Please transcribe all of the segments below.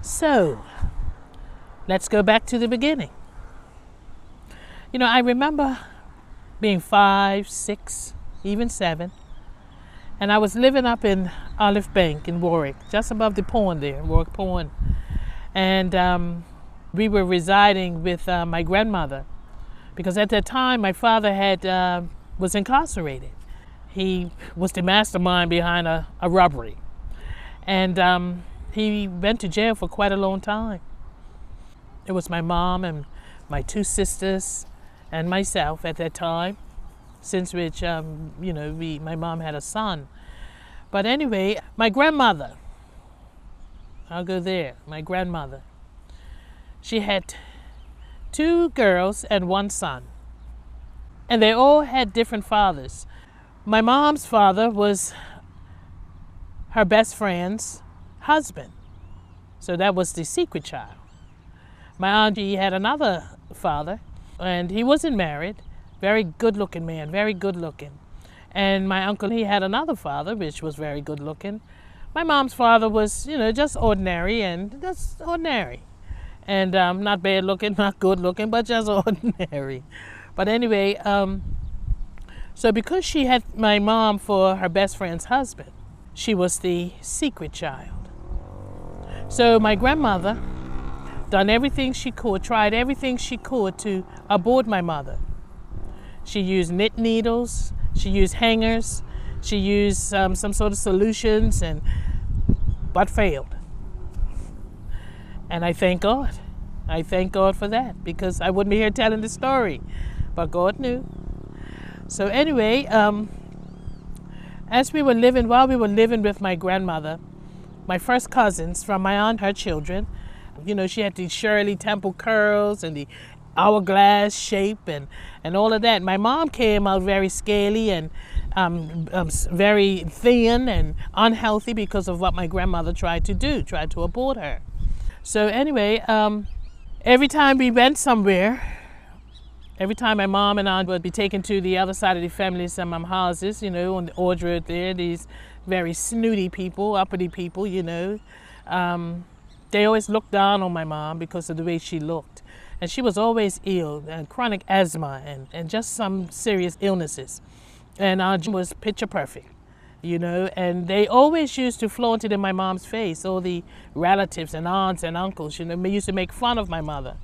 So, let's go back to the beginning. I remember being 5, 6, even 7, and I was living up in Olive Bank in Warwick, just above the pond there, Warwick Pond. And we were residing with my grandmother, because at that time my father was incarcerated. He was the mastermind behind a robbery. And he went to jail for quite a long time. It was my mom and my 2 sisters and myself at that time, since which, my mom had a son. But anyway, my grandmother, I'll go there, my grandmother, she had 2 girls and 1 son. And they all had different fathers. My mom's father was her best friend's husband. So that was the secret child. My auntie had another father, and he wasn't married. Very good looking man, very good looking. And my uncle, he had another father, which was very good looking. My mom's father was, just ordinary and just ordinary. And not bad looking, not good looking, but just ordinary. But anyway, so because she had my mom for her best friend's husband, she was the secret child. So my grandmother done everything she could, tried everything she could to abort my mother. She used knit needles, she used hangers, she used some sort of solutions, but failed. And I thank God. I thank God for that, because I wouldn't be here telling the story, but God knew. So anyway, while we were living with my grandmother, my first cousins from my aunt, her children, she had the Shirley Temple curls and the hourglass shape and all of that. My mom came out very scaly and very thin and unhealthy because of what my grandmother tried to abort her. So anyway, every time we went somewhere, every time my mom and aunt would be taken to the other side of the family, some houses, on the Ord Road there, these very snooty people, uppity people, they always looked down on my mom because of the way she looked. And she was always ill, and chronic asthma and just some serious illnesses. And aunt was picture perfect, and they always used to flaunt it in my mom's face. All the relatives and aunts and uncles, they used to make fun of my mother.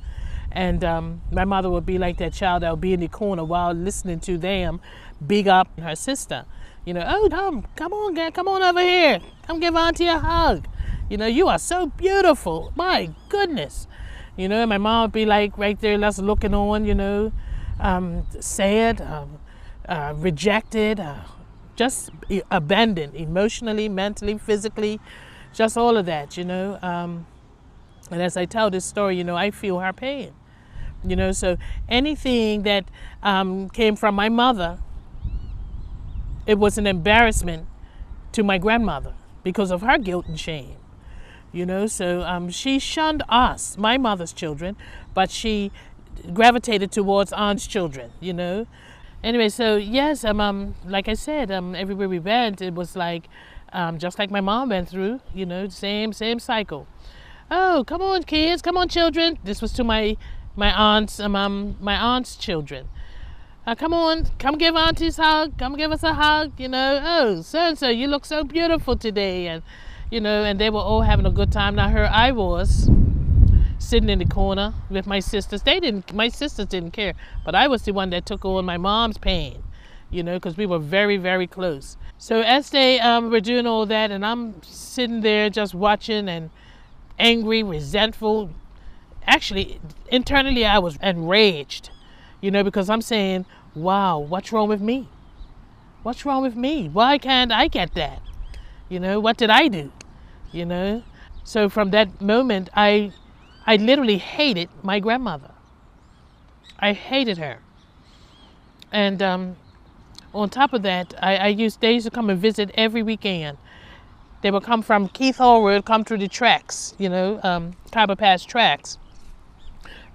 And my mother would be like that child that would be in the corner while listening to them big up her sister. Oh, come on, girl, come on over here. Come give auntie a hug. You are so beautiful. My goodness. And my mom would be like right there, just looking on, sad, rejected, just abandoned emotionally, mentally, physically, just all of that, And as I tell this story, I feel her pain. So anything that came from my mother, it was an embarrassment to my grandmother because of her guilt and shame. So she shunned us, my mother's children, but she gravitated towards aunt's children, Anyway, so yes, like I said, everywhere we went, it was like, just like my mom went through, same cycle. Oh, come on, kids, come on, children. This was to my aunt's children. Come on, come give aunties a hug, come give us a hug, Oh, so-and-so, you look so beautiful today, and and they were all having a good time. Now here I was, sitting in the corner with my sisters. My sisters didn't care, but I was the one that took on my mom's pain, because we were very, very close. So as they were doing all that, and I'm sitting there just watching and angry, resentful. Actually, internally I was enraged, because I'm saying, wow, what's wrong with me? What's wrong with me? Why can't I get that? What did I do? So from that moment, I literally hated my grandmother. I hated her. And on top of that, they used to come and visit every weekend. They would come from Keith Hall Road, come through the tracks, Carver Pass tracks.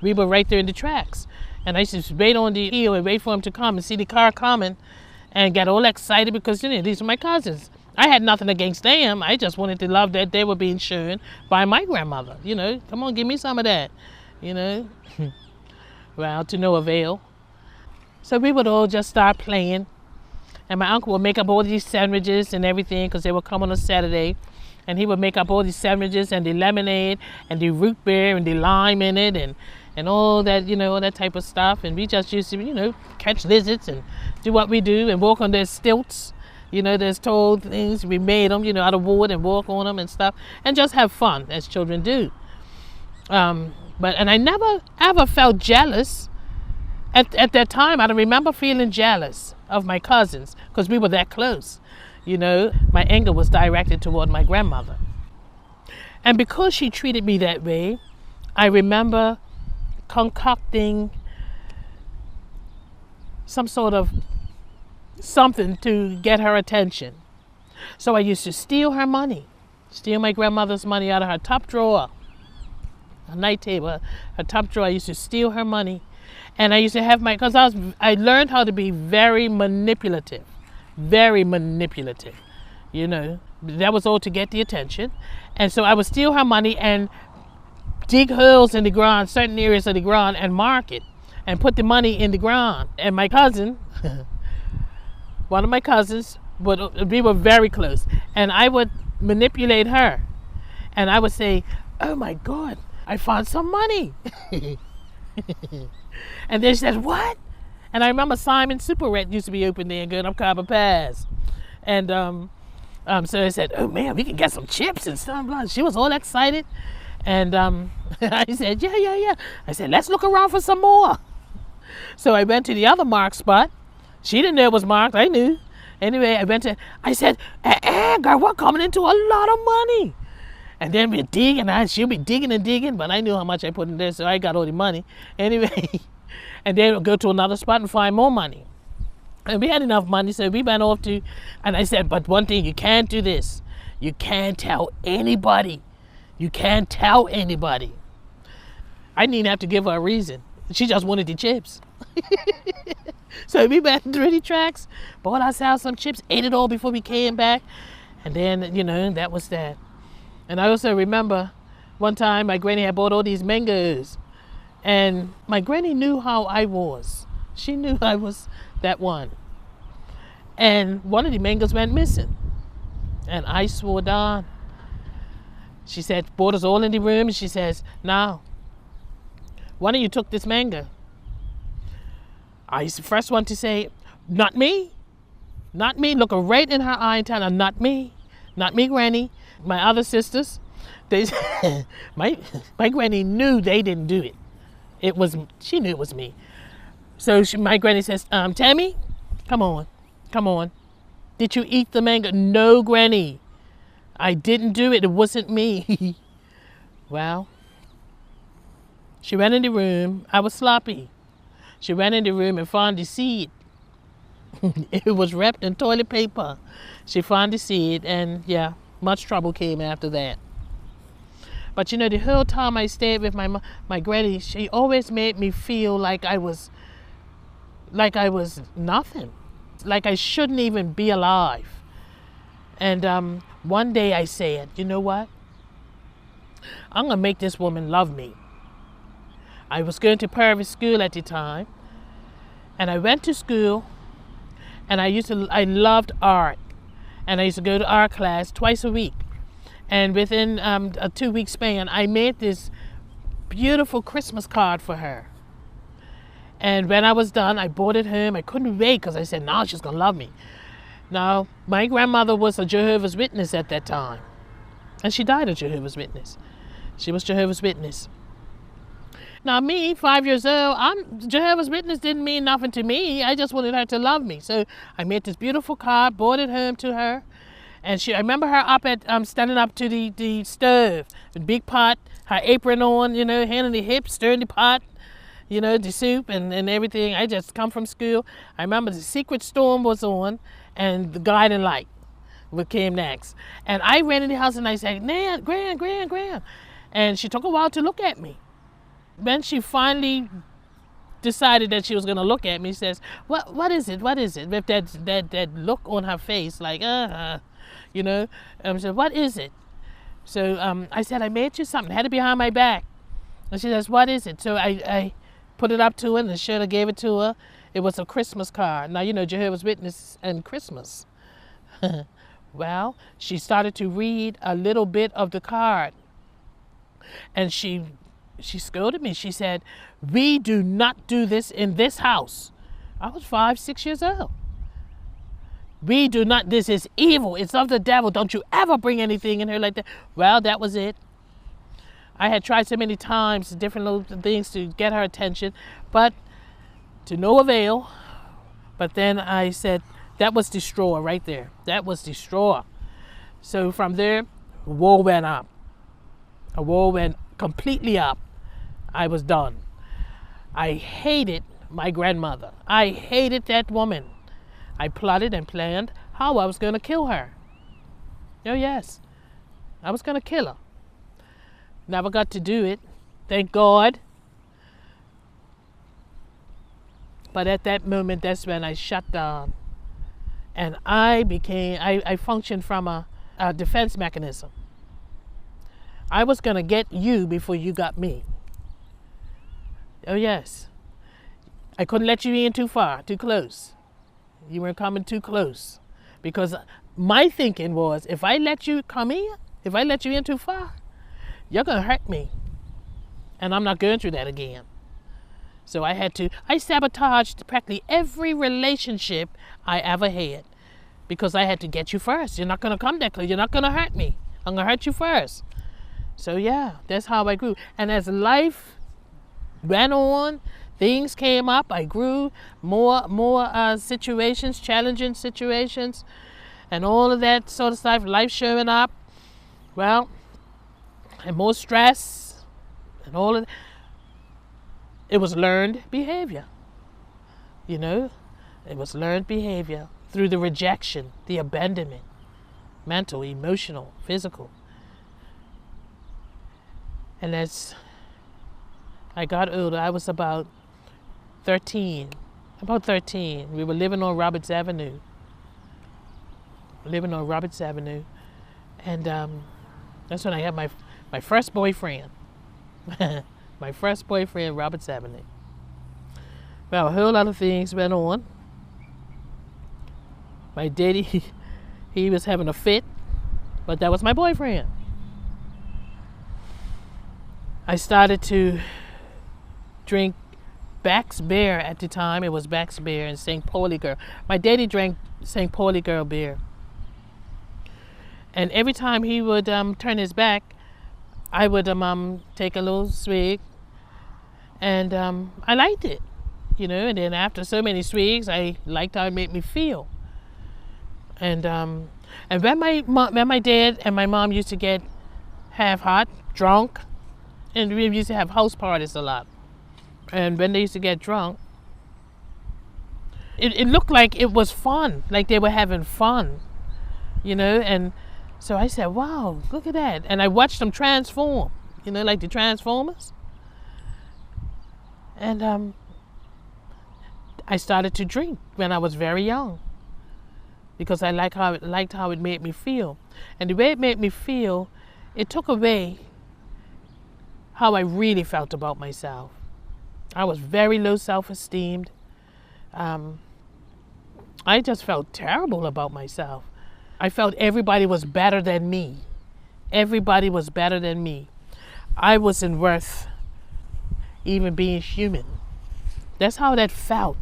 We were right there in the tracks. And I used to wait on the hill and wait for him to come and see the car coming and get all excited because, these are my cousins. I had nothing against them. I just wanted the love that they were being shown by my grandmother. You know, come on, give me some of that. You know, well, to no avail. So we would all just start playing. And my uncle would make up all these sandwiches and everything because they would come on a Saturday. And he would make up all these sandwiches and the lemonade and the root beer and the lime in it and all that, you know, all that type of stuff. And we just used to, you know, catch lizards and do what we do and walk on their stilts. You know, there's tall things. We made them, you know, out of wood and walk on them and stuff. And just have fun, as children do. And I never, ever felt jealous. At that time, I don't remember feeling jealous of my cousins because we were that close. You know, my anger was directed toward my grandmother. And because she treated me that way, I remember concocting some sort of something to get her attention. So I used to steal her money, steal my grandmother's money out of her top drawer, a night table, her top drawer. I used to steal her money. And I used to have because I learned how to be very manipulative, you know. That was all to get the attention. And so I would steal her money and dig holes in the ground, certain areas of the ground, and mark it and put the money in the ground. And my cousin, one of my cousins, we were very close, and I would manipulate her. And I would say, oh my God, I found some money. And then she said, what? And I remember Simon Super Red used to be open there and going up Carver Pass. And so I said, oh man, we can get some chips and stuff. She was all excited. And I said, yeah. I said, let's look around for some more. So I went to the other marked spot. She didn't know it was marked. I knew. Anyway, I said, girl, we're coming into a lot of money. And then we'd dig, and she'll be digging and digging, but I knew how much I put in there, so I got all the money. Anyway, and then we'll go to another spot and find more money. And we had enough money, so we went off to, and I said, but one thing, you can't do this. You can't tell anybody. You can't tell anybody. I didn't even have to give her a reason. She just wanted the chips. So we went through the tracks, bought ourselves some chips, ate it all before we came back, and then, you know, that was that. And I also remember one time my granny had bought all these mangoes. And my granny knew how I was. She knew I was that one. And one of the mangoes went missing. And I swore down. She said, brought us all in the room, and she says, now, one of you took this mango. I was the first one to say, not me. Not me. Look her right in her eye and tell her, not me. Not me, Granny. My other sisters, my granny knew they didn't do it. She knew it was me. So my granny says, Tammy, come on. Did you eat the mango? No, Granny. I didn't do it. It wasn't me. Well, she ran in the room. I was sloppy. She ran in the room and found the seed. It was wrapped in toilet paper. She found the seed, and yeah, much trouble came after that. But you know, the whole time I stayed with my granny, she always made me feel like I was nothing, like I shouldn't even be alive. And one day I said, you know what? I'm gonna make this woman love me. I was going to private school at the time, and I went to school, and I loved art. And I used to go to art class twice a week. And within a 2-week span, I made this beautiful Christmas card for her. And when I was done, I brought it home. I couldn't wait because I said, now she's going to love me. Now, my grandmother was a Jehovah's Witness at that time. And she died a Jehovah's Witness. She was Jehovah's Witness. Now me, 5 years old, Jehovah's Witness didn't mean nothing to me. I just wanted her to love me. So I made this beautiful card, brought it home to her. And I remember her up at, standing up to the stove, the big pot, her apron on, you know, hand on the hip, stirring the pot, you know, the soup and everything. I just come from school. I remember the Secret Storm was on and the Guiding Light came next. And I ran in the house and I said, Nan, Gran. And she took a while to look at me. When she finally decided that she was going to look at me, she says, what is it? With that look on her face, like, you know. She said, what is it? So I said, I made you something. I had it behind my back. And she says, what is it? So I put it up to her, and the shoulda gave it to her. It was a Christmas card. Now, you know, Jehovah's Witness and Christmas. Well, she started to read a little bit of the card. And she scolded me. She said, we do not do this in this house. I was 5, 6 years old. We do not, this is evil. It's of the devil. Don't you ever bring anything in here like that. Well, that was it. I had tried so many times, different little things to get her attention, but to no avail. But then I said, that was destroy right there. That was destroy. So from there, war went up. A war went completely up. I was done. I hated my grandmother. I hated that woman. I plotted and planned how I was going to kill her. Oh yes, I was going to kill her. Never got to do it, thank God. But at that moment, that's when I shut down. And I functioned from a defense mechanism. I was going to get you before you got me. Oh yes. I couldn't let you in too far, too close. You weren't coming too close. Because my thinking was, if I let you come in, if I let you in too far, you're going to hurt me. And I'm not going through that again. So I sabotaged practically every relationship I ever had. Because I had to get you first. You're not going to come that close. You're not going to hurt me. I'm going to hurt you first. So yeah, that's how I grew. And as life went on, things came up. I grew more situations, challenging situations, and all of that sort of stuff. Life showing up. Well, and more stress, and all of that. It was learned behavior. You know, it was learned behavior through the rejection, the abandonment, mental, emotional, physical. And as I got older, I was about 13. We were living on Roberts Avenue. And that's when I had my first boyfriend. My first boyfriend, Roberts Avenue. Well, a whole lot of things went on. My daddy, he was having a fit, but that was my boyfriend. I started to drink Back's Beer at the time. It was Back's Beer and St. Pauli Girl. My daddy drank St. Pauli Girl beer. And every time he would turn his back, I would take a little swig. And I liked it, you know. And then after so many swigs, I liked how it made me feel. And when my dad and my mom used to get half hot, drunk, and we used to have house parties a lot. And when they used to get drunk, it looked like it was fun, like they were having fun, you know. And so I said, wow, look at that. And I watched them transform, you know, like the Transformers. And I started to drink when I was very young because I liked how it made me feel. And the way it made me feel, it took away how I really felt about myself. I was very low self-esteem. I just felt terrible about myself. I felt everybody was better than me. Everybody was better than me. I wasn't worth even being human. That's how that felt.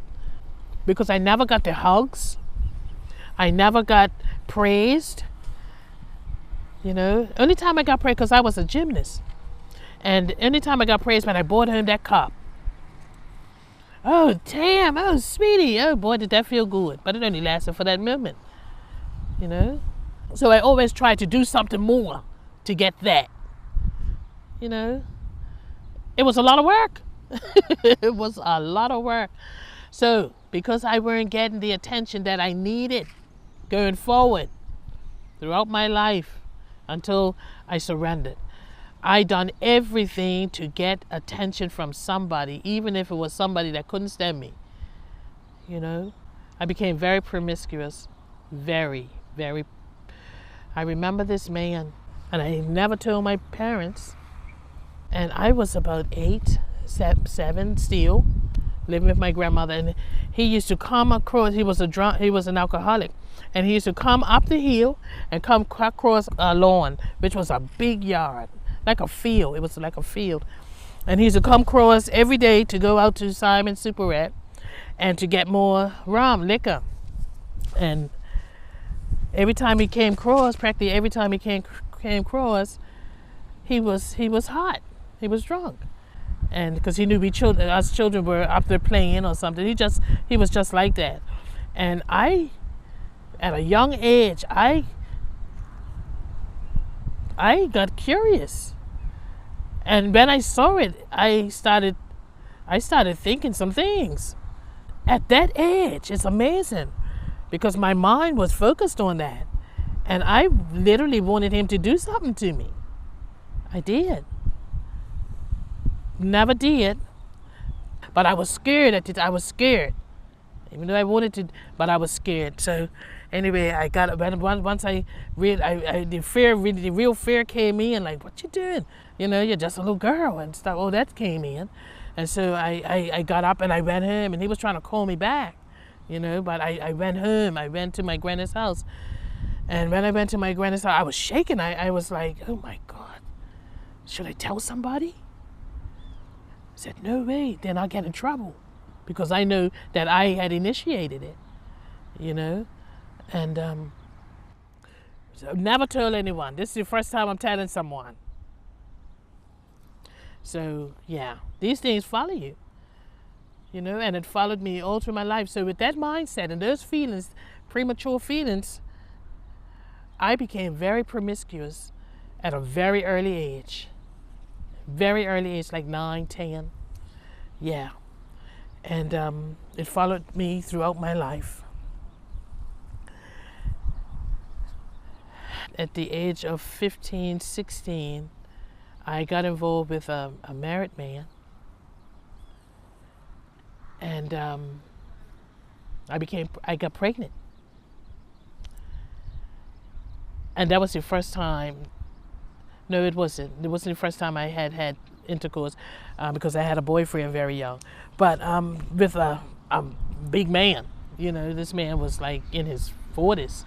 Because I never got the hugs. I never got praised. You know, only time I got praised because I was a gymnast. And anytime I got praised when I brought home that cup. Oh, damn, oh, sweetie. Oh, boy, did that feel good. But it only lasted for that moment, you know. So I always tried to do something more to get that, you know. It was a lot of work. It was a lot of work. So because I weren't getting the attention that I needed going forward throughout my life until I surrendered, I done everything to get attention from somebody, even if it was somebody that couldn't stand me. You know, I became very promiscuous, very, very I remember this man, and I never told my parents. And I was about 8, 7 still, living with my grandmother. And he used to come across, he was an alcoholic. And he used to come up the hill and come across a lawn, which was a big yard, like a field. It was like a field. And he used to come across every day to go out to Simon's Superette and to get more liquor. And every time he came across, practically every time he came across, he was hot. He was drunk. And because he knew us children were up there playing or something. He was just like that. And at a young age, I got curious. And when I saw it, I started thinking some things. At that age, it's amazing, because my mind was focused on that. And I literally wanted him to do something to me. I did. Never did. But I was scared at it. I was scared. Even though I wanted to, but I was scared. So anyway, I got once the real fear came in, like, what you doing? You know, you're just a little girl and stuff. Oh, that came in. And so I got up and I went home, and he was trying to call me back, you know, but I went home. I went to my granny's house. And when I went to my granny's house, I was shaking. I was like, oh my God, should I tell somebody? I said, no way, then I'll get in trouble, because I know that I had initiated it, you know. And so never tell anyone. This is the first time I'm telling someone. So yeah, these things follow you, you know, and it followed me all through my life. So with that mindset and those feelings, premature feelings, I became very promiscuous at a very early age. Very early age, like 9, 10. Yeah. And it followed me throughout my life. At the age of 15, 16, I got involved with a married man. And I got pregnant. And that was the first time. No, it wasn't. It wasn't the first time I had intercourse, because I had a boyfriend very young. But with a big man, you know, this man was like in his 40s,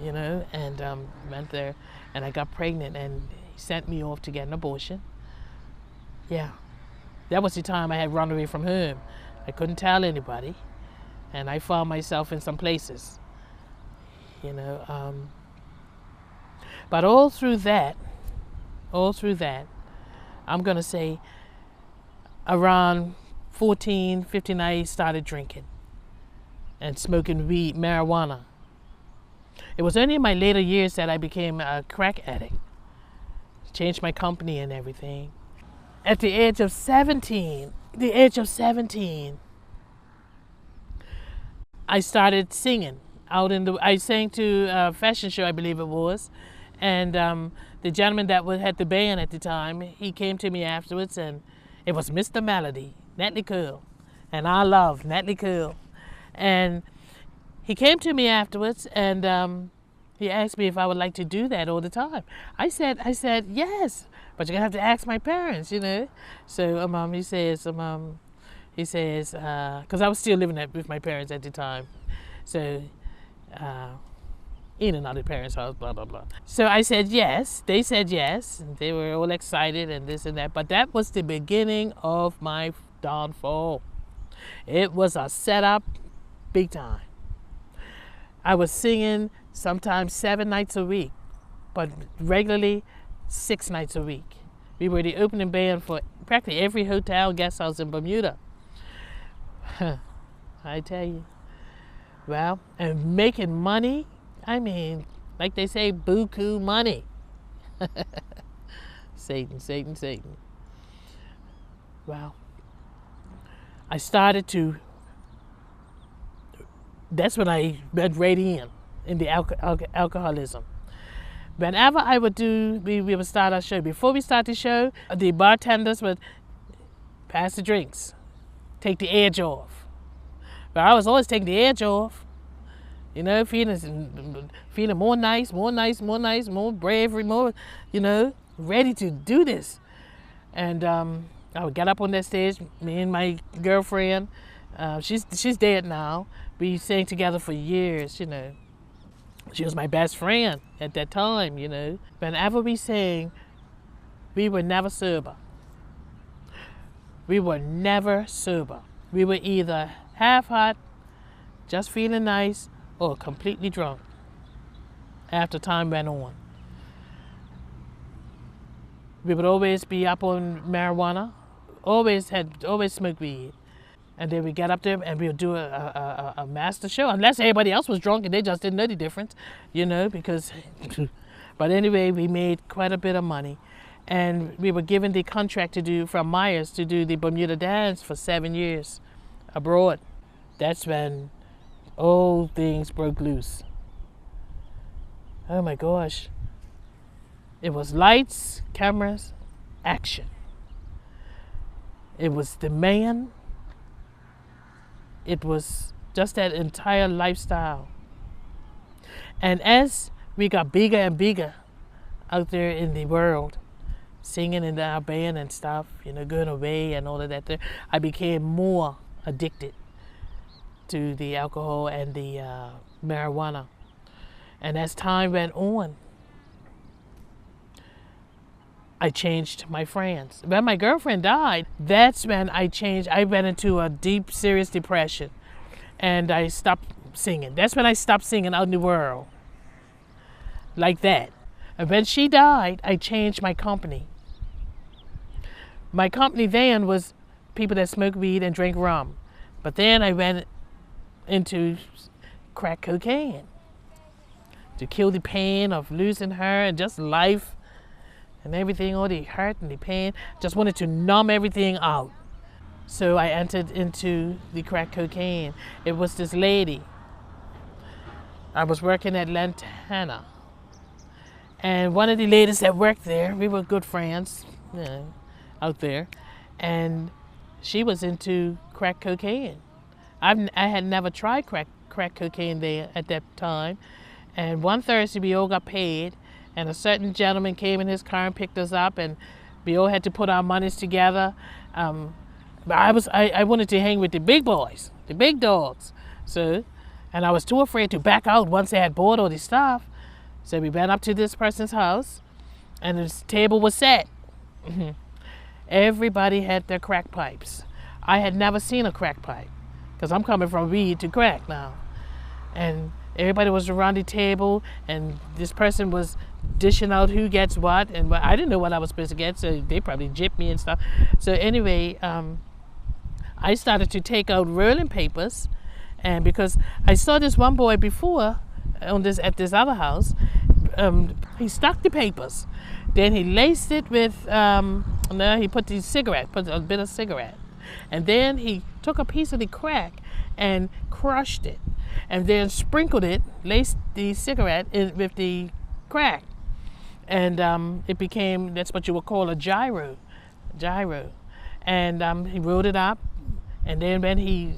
you know, and went there, and I got pregnant, and he sent me off to get an abortion. Yeah, that was the time I had run away from home. I couldn't tell anybody, and I found myself in some places, you know. But all through that, I'm going to say around 14, 15, I started drinking and smoking weed, marijuana. It was only in my later years that I became a crack addict. Changed my company and everything. At the age of 17, I started singing I sang to a fashion show, I believe it was. And the gentleman that had the band at the time, he came to me afterwards, and it was Mr. Melody, Natalie Cole. And I love Natalie Cole. And he came to me afterwards, and he asked me if I would like to do that all the time. I said yes, but you're gonna have to ask my parents, you know. So he says, because I was still living with my parents at the time. So in another parents' house, blah, blah, blah. So I said yes. They said yes. And they were all excited and this and that. But that was the beginning of my downfall. It was a setup big time. I was singing sometimes 7 nights a week, but regularly 6 nights a week. We were the opening band for practically every hotel guest house in Bermuda. I tell you. Well, and making money, I mean, like they say, buku money. Satan, Satan, Satan. Well, I started to, that's when I went right in the alcoholism. Whenever I would we would start our show. Before we start the show, the bartenders would pass the drinks, take the edge off. But I was always taking the edge off, you know, feeling more nice, more bravery, more, you know, ready to do this. And I would get up on that stage, me and my girlfriend, she's dead now. We sang together for years, you know. She was my best friend at that time, you know. Whenever we sang, we were never sober. We were never sober. We were either half hot, just feeling nice, or completely drunk after time went on. We would always be up on marijuana, always smoked weed. And then we get up there and we'll do a master show, unless everybody else was drunk and they just didn't know the difference, you know, because, but anyway, we made quite a bit of money. And we were given the contract to do, from Myers, to do the Bermuda dance for 7 years abroad. That's when all things broke loose. Oh my gosh. It was lights, cameras, action. It was the man. It was just that entire lifestyle. And as we got bigger and bigger out there in the world, singing in our band and stuff, you know, going away and all of that there, I became more addicted to the alcohol and the marijuana. And as time went on, I changed my friends. When my girlfriend died, that's when I changed. I went into a deep, serious depression, and I stopped singing. That's when I stopped singing out in the world, like that. And when she died, I changed my company. My company then was people that smoked weed and drank rum. But then I went into crack cocaine to kill the pain of losing her and just life and everything, all the hurt and the pain. Just wanted to numb everything out. So I entered into the crack cocaine. It was this lady. I was working at Lantana. And one of the ladies that worked there, we were good friends, you know, out there. And she was into crack cocaine. I had never tried crack cocaine there at that time. And one Thursday we all got paid, and a certain gentleman came in his car and picked us up, and we all had to put our monies together. But I wanted to hang with the big boys, the big dogs. So, and I was too afraid to back out once they had bought all the stuff. So we went up to this person's house, and this table was set. Everybody had their crack pipes. I had never seen a crack pipe, because I'm coming from weed to crack now. And everybody was around the table, and this person was dishing out who gets what, and I didn't know what I was supposed to get, so they probably gypped me and stuff. So anyway, I started to take out rolling papers, and because I saw this one boy before at this other house, he stuck the papers, then he laced it with, he put a bit of cigarette, and then he took a piece of the crack and crushed it, and then sprinkled it, laced the cigarette with the crack, and it became, that's what you would call a gyro, and he rolled it up, and then when he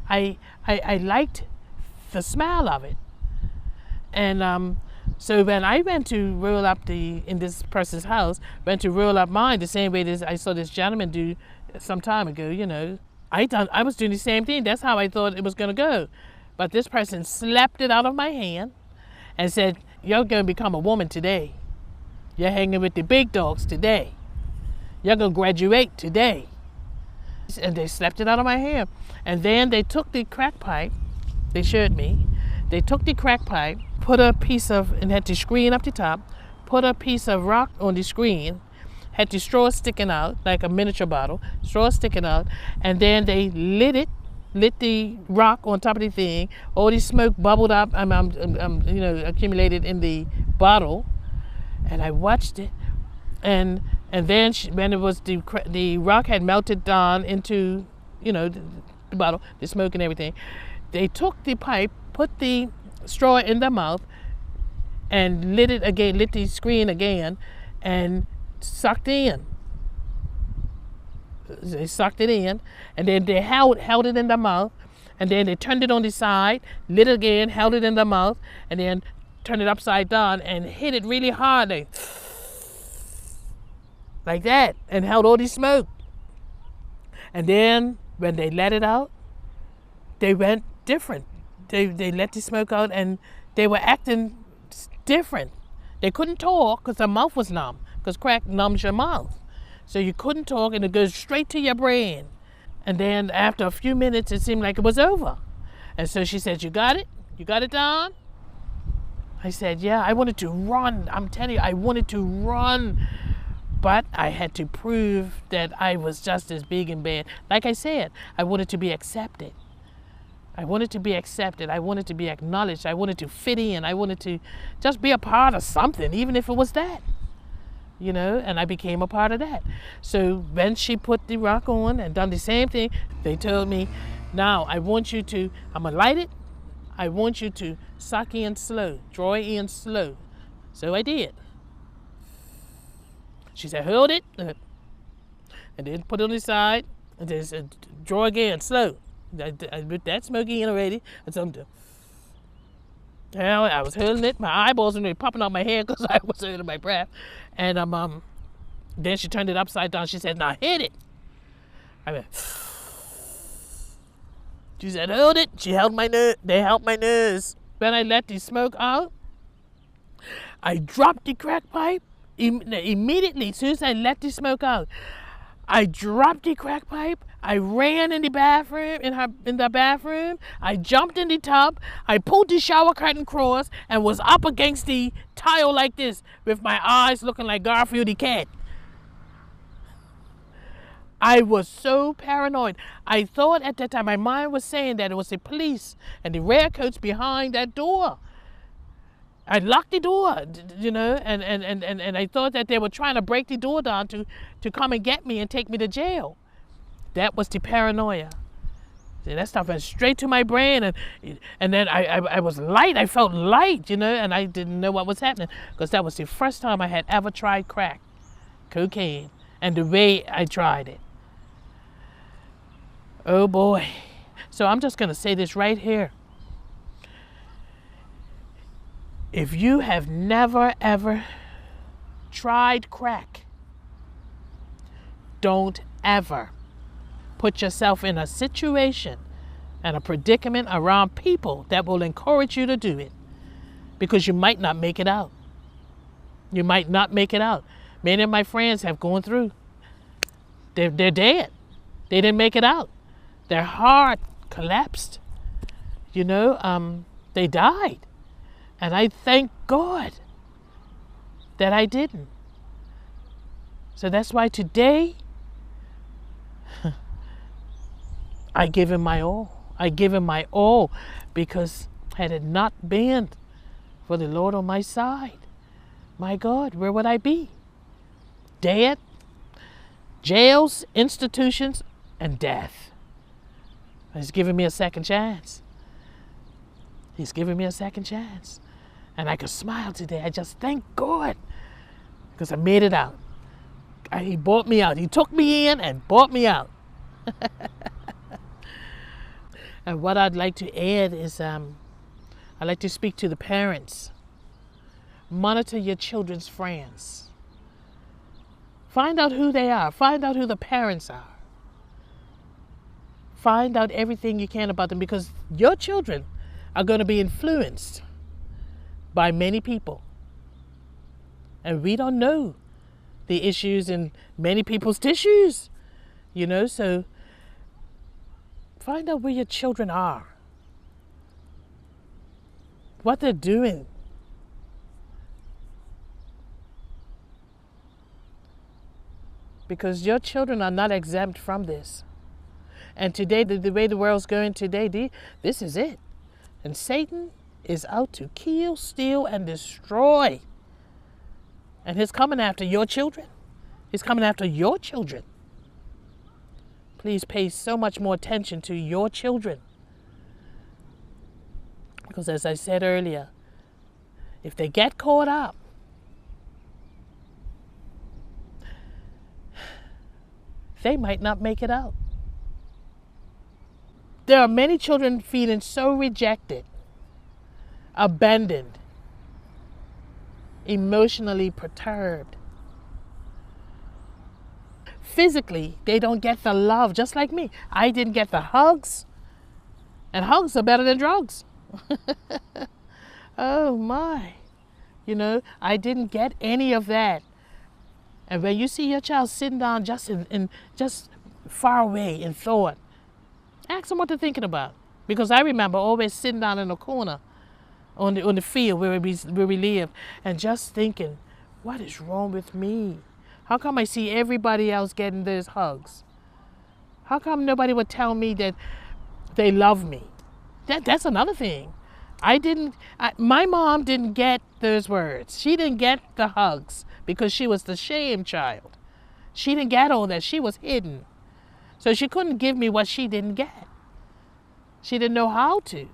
I liked the smell of it, and so when I went to roll up in this person's house, went to roll up mine the same way I saw this gentleman do some time ago, you know, I was doing the same thing. That's how I thought it was going to go. But this person slapped it out of my hand and said, "You're going to become a woman today. You're hanging with the big dogs today. You're going to graduate today." And they slapped it out of my hand. And then they took the crack pipe, they showed me, they took the crack pipe, put a piece of, and had the screen up the top, put a piece of rock on the screen, had the straw sticking out, like a miniature bottle, straw sticking out, and then they lit the rock on top of the thing. All the smoke bubbled up, accumulated in the bottle, and I watched it, and then when it was the rock had melted down into, the bottle, the smoke and everything, they took the pipe, put the straw in their mouth, and lit the screen again, and sucked in. They sucked it in, and then they held it in their mouth, And then they turned it on the side, lit it again, held it in their mouth, and then turned it upside down and hit it really hard. Like that, and held all the smoke. And then when they let it out, they went different. They let the smoke out and they were acting different. They couldn't talk because their mouth was numb, because crack numbs your mouth. So you couldn't talk and it goes straight to your brain. And then after a few minutes, it seemed like it was over. And so she said, "You got it? You got it down?" I said, "Yeah." I wanted to run. I'm telling you, I wanted to run. But I had to prove that I was just as big and bad. Like I said, I wanted to be accepted. I wanted to be accepted. I wanted to be acknowledged. I wanted to fit in. I wanted to just be a part of something, even if it was that. You know, and I became a part of that. So when she put the rock on and done the same thing, they told me, "Now I want you to, I'm gonna light it. I want you to suck in slow, draw it in slow." So I did. She said, "Hold it," and then put it on the side, and then said, "Draw again, slow." I put that smoky in already, and something. Well, I was holding it. My eyeballs were popping out my head because I was holding my breath. And then she turned it upside down. She said, "Now hit it." I went. She said, "Hold it." She held my nose. They held my nose. When I let the smoke out, I dropped the crack pipe. Immediately, as soon as I let the smoke out, I dropped the crack pipe. I ran in the bathroom, in the bathroom. I jumped in the tub. I pulled the shower curtain across and was up against the tile like this, with my eyes looking like Garfield the cat. I was so paranoid. I thought at that time, my mind was saying that it was the police and the redcoats behind that door. I locked the door, you know, and I thought that they were trying to break the door down to come and get me and take me to jail. That was the paranoia. See, that stuff went straight to my brain, and then I was light. I felt light, you know, and I didn't know what was happening because that was the first time I had ever tried crack, cocaine, and the way I tried it. Oh boy. So I'm just going to say this right here. If you have never, ever tried crack, don't ever put yourself in a situation and a predicament around people that will encourage you to do it, because you might not make it out. You might not make it out. Many of my friends have gone through. They're dead. They didn't make it out. Their heart collapsed. You know, they died. And I thank God that I didn't. So that's why today, I give him my all. I give him my all, because had it not been for the Lord on my side, my God, where would I be? Dead, jails, institutions, and death. He's giving me a second chance. He's giving me a second chance. And I could smile today. I just thank God, because I made it out. He bought me out. He took me in and bought me out. And what I'd like to add is I'd like to speak to the parents. Monitor your children's friends. Find out who they are. Find out who the parents are. Find out everything you can about them, because your children are going to be influenced by many people. And we don't know the issues in many people's tissues, you know, so find out where your children are, what they're doing. Because your children are not exempt from this. And today, the way the world's going today, this is it. And Satan is out to kill, steal, and destroy. And he's coming after your children. He's coming after your children. Please pay so much more attention to your children. Because as I said earlier, if they get caught up, they might not make it out. There are many children feeling so rejected, abandoned, emotionally perturbed. Physically, they don't get the love, just like me. I didn't get the hugs, and hugs are better than drugs. Oh my. You know, I didn't get any of that. And when you see your child sitting down just just far away in thought, ask them what they're thinking about. Because I remember always sitting down in a corner on the field where we live, and just thinking, what is wrong with me? How come I see everybody else getting those hugs? How come nobody would tell me that they love me? That's another thing. My mom didn't get those words. She didn't get the hugs because she was the shame child. She didn't get all that. She was hidden. So she couldn't give me what she didn't get. She didn't know how to.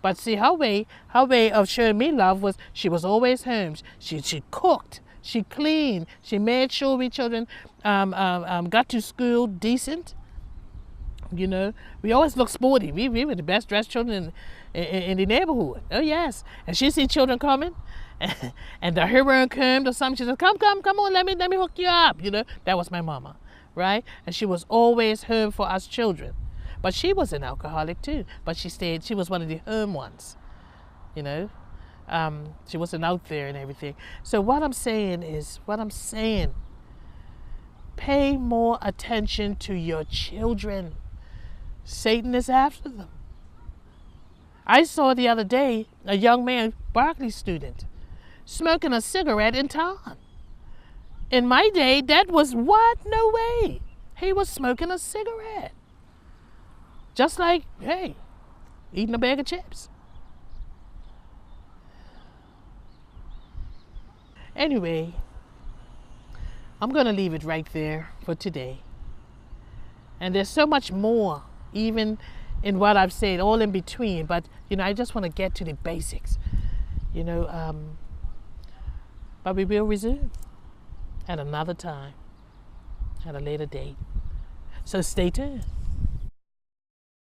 But see, her way of showing me love was she was always home. She cooked, she cleaned, she made sure we children got to school decent. You know, we always looked sporty. We were the best dressed children in the neighborhood. Oh yes. And she see children coming, and the heroine came or something. She said, "Come on, let me hook you up." You know, that was my mama, right? And she was always home for us children. But she was an alcoholic too. But she was one of the home ones. You know, she wasn't out there and everything. So what I'm saying, pay more attention to your children. Satan is after them. I saw the other day a young man, Berkeley student, smoking a cigarette in town. In my day, that was what? No way. He was smoking a cigarette. Just like, hey, eating a bag of chips. Anyway, I'm going to leave it right there for today. And there's so much more, even in what I've said, all in between. But, you know, I just want to get to the basics, you know. But we will resume at another time, at a later date. So stay tuned.